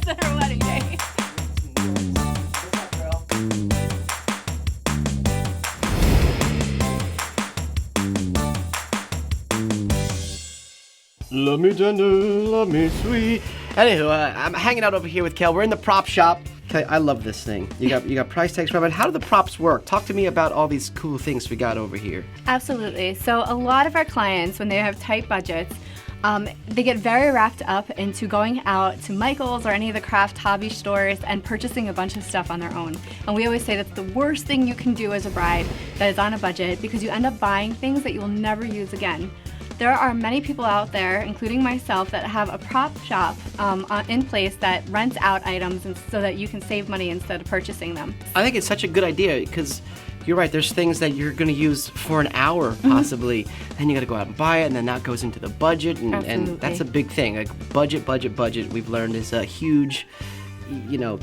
rest of her wedding day. Love me tender, love me sweet. Anywho, I'm hanging out over here with Kel. We're in the prop shop. Okay, I love this thing. You got price tags from it. How do the props work? Talk to me about all these cool things we got over here. Absolutely. So a lot of our clients, when they have tight budgets, they get very wrapped up into going out to Michael's or any of the craft hobby stores and purchasing a bunch of stuff on their own. And we always say that's the worst thing you can do as a bride that is on a budget, because you end up buying things that you will never use again. There are many people out there, including myself, that have a prop shop in place that rents out items so that you can save money instead of purchasing them. I think it's such a good idea because you're right. There's things that you're going to use for an hour possibly. Then you got to go out and buy it, and then that goes into the budget, and that's a big thing. Like budget. We've learned is a huge,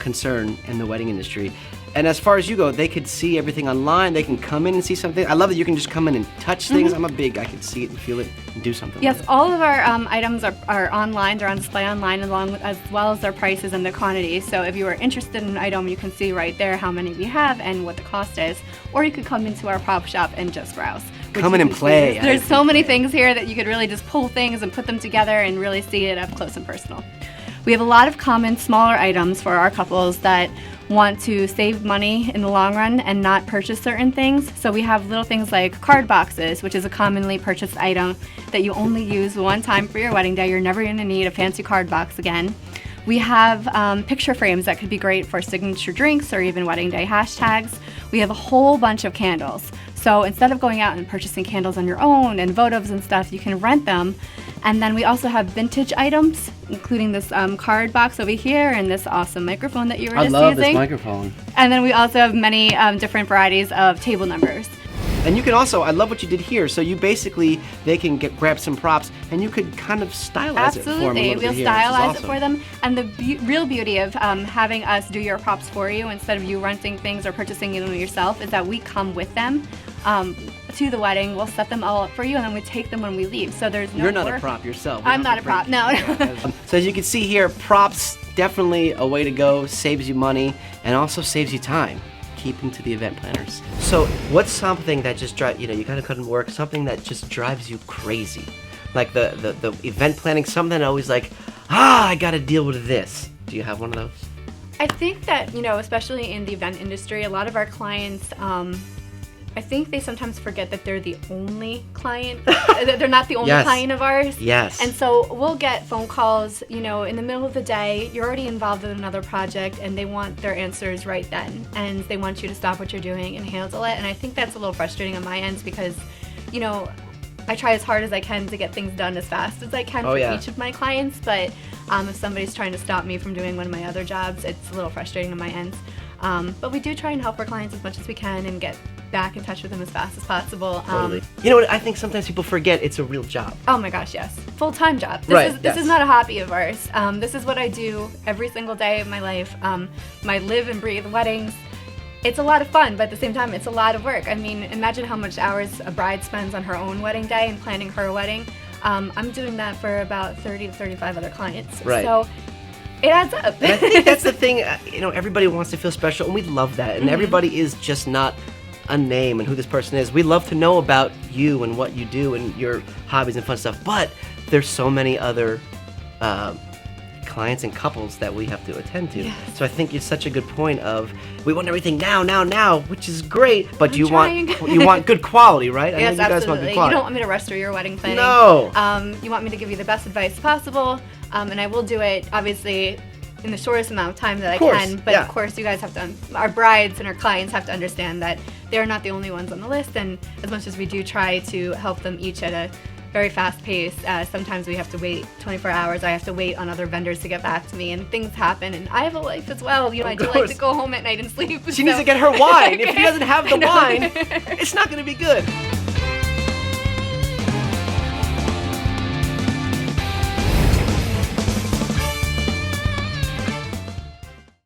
concern in the wedding industry. And as far as you go, they could see everything online. They can come in and see something. I love that you can just come in and touch things. I can see it and feel it and do something Yes, with it. all of our items are online. They're on display online as well as their prices and the quantity. So if you are interested in an item, you can see right there how many we have and what the cost is. Or you could come into our prop shop and just browse. Come in and play. There's so many things here that you could really just pull things and put them together and really see it up close and personal. We have a lot of common smaller items for our couples that want to save money in the long run and not purchase certain things. So we have little things like card boxes, which is a commonly purchased item that you only use one time for your wedding day. You're never going to need a fancy card box again. We have picture frames that could be great for signature drinks or even wedding day hashtags. We have a whole bunch of candles. So instead of going out and purchasing candles on your own and votives and stuff, you can rent them. And then we also have vintage items, including this card box over here and this awesome microphone that you were just using. I love this microphone. And then we also have many different varieties of table numbers. And you can also, I love what you did here. So you basically, they can grab some props and you could kind of stylize it for them a little bit here. We'll stylize it for them. And the real beauty of having us do your props for you instead of you renting things or purchasing them yourself is that we come with them to the wedding. We'll set them all up for you, and then we take them when we leave. So there's no You're not a prop yourself. I'm not a prop, no. So as you can see here, props definitely a way to go. Saves you money and also saves you time. Keeping to the event planners. So what's something that just drives, you kind of couldn't work, something that just drives you crazy? Like the event planning, something that always like, I gotta deal with this. Do you have one of those? I think that, especially in the event industry, a lot of our clients, I think they sometimes forget that they're the only client. They're not the only client of ours. Yes. And so we'll get phone calls, in the middle of the day. You're already involved in another project, and they want their answers right then. And they want you to stop what you're doing and handle it. And I think that's a little frustrating on my end because, I try as hard as I can to get things done as fast as I can for each of my clients. But if somebody's trying to stop me from doing one of my other jobs, it's a little frustrating on my end. But we do try and help our clients as much as we can and get back in touch with them as fast as possible. Totally. You know what? I think sometimes people forget it's a real job. Oh my gosh, yes. Full-time job. This is not a hobby of ours. This is what I do every single day of my life. My live and breathe weddings. It's a lot of fun, but at the same time, it's a lot of work. I mean, imagine how much hours a bride spends on her own wedding day and planning her wedding. I'm doing that for about 30 to 35 other clients. Right. So it adds up. And I think that's the thing, everybody wants to feel special, and we love that. And everybody is just not a name and who this person is. We love to know about you and what you do and your hobbies and fun stuff. But there's so many other clients and couples that we have to attend to. Yes. So I think it's such a good point of we want everything now, which is great, but you want good quality, right? Yes, I know you guys absolutely. want good quality. You don't want me to rush through your wedding planning. No. You want me to give you the best advice possible, and I will do it, obviously, in the shortest amount of time that I can. But of course, you guys have to, our brides and our clients have to understand that they're not the only ones on the list, and as much as we do try to help them each at a very fast pace, sometimes we have to wait 24 hours. I have to wait on other vendors to get back to me, and things happen, and I have a life as well. I do like to go home at night and sleep. She needs to get her wine. If she doesn't have the wine, it's not going to be good.